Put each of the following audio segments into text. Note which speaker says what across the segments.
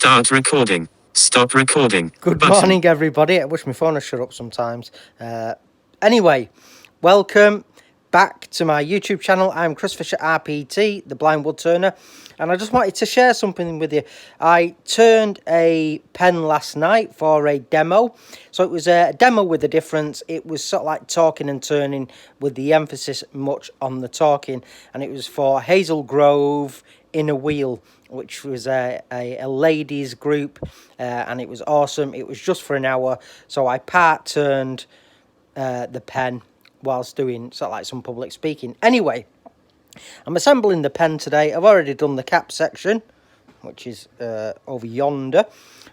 Speaker 1: Start recording. Stop recording.
Speaker 2: Good
Speaker 1: Button.
Speaker 2: morning, everybody. I wish my phone would shut up sometimes. Anyway, welcome back to my YouTube channel. I'm Chris Fisher RPT, the blind wood turner, and I just wanted to share something with you. I turned a pen last night for a demo. So it was a demo with a difference. It was sort of like talking and turning with the emphasis much on the talking, and it was for Hazel Grove Inner Wheel, which was a ladies group, and it was awesome. It was just for an hour, so I part turned the pen whilst doing sort of like some public speaking. Anyway, I'm assembling the pen today. I've already done the cap section, which is over yonder,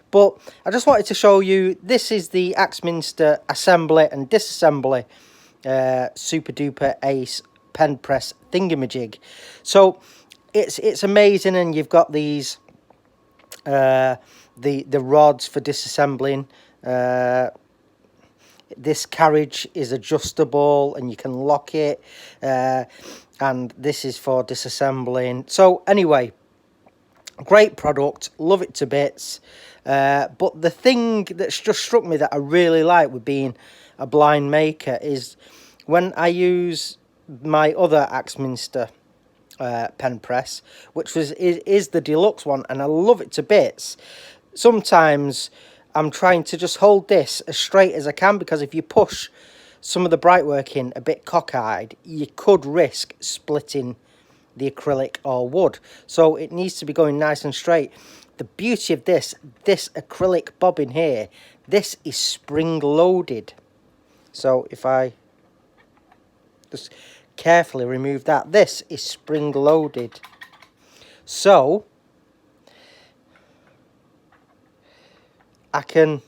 Speaker 2: but I just wanted to show you, this is the Axminster assembly and disassembly super duper ace pen press thingamajig. So it's amazing, and you've got these the rods for disassembling. This carriage is adjustable and you can lock it, and this is for disassembling. So anyway, great product, love it to bits. But the thing that's just struck me that I really like with being a blind maker is when I use my other Axminster pen press, which is the deluxe one, and I love it to bits. Sometimes I'm trying to just hold this as straight as I can, because if you push some of the bright work in a bit cockeyed, you could risk splitting the acrylic or wood. So it needs to be going nice and straight. The beauty of this acrylic bobbin here, this is spring loaded. So if I just carefully remove that, this is spring loaded. So I can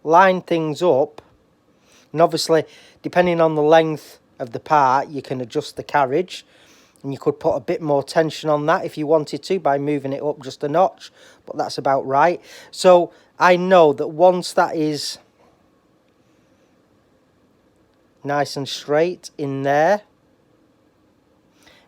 Speaker 2: line things up, and obviously depending on the length of the part you can adjust the carriage, and you could put a bit more tension on that if you wanted to by moving it up just a notch, but that's about right. So I know that once that is nice and straight in there,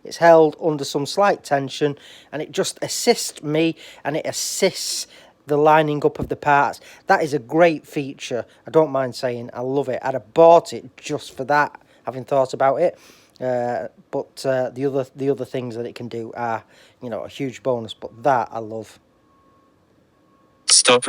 Speaker 2: it's held under some slight tension, and it just assists me, and it assists the lining up of the parts. That is a great feature. I don't mind saying I love it. I'd have bought it just for that, having thought about it. But the other things that it can do are, you know, a huge bonus. But that I love.
Speaker 1: Stop.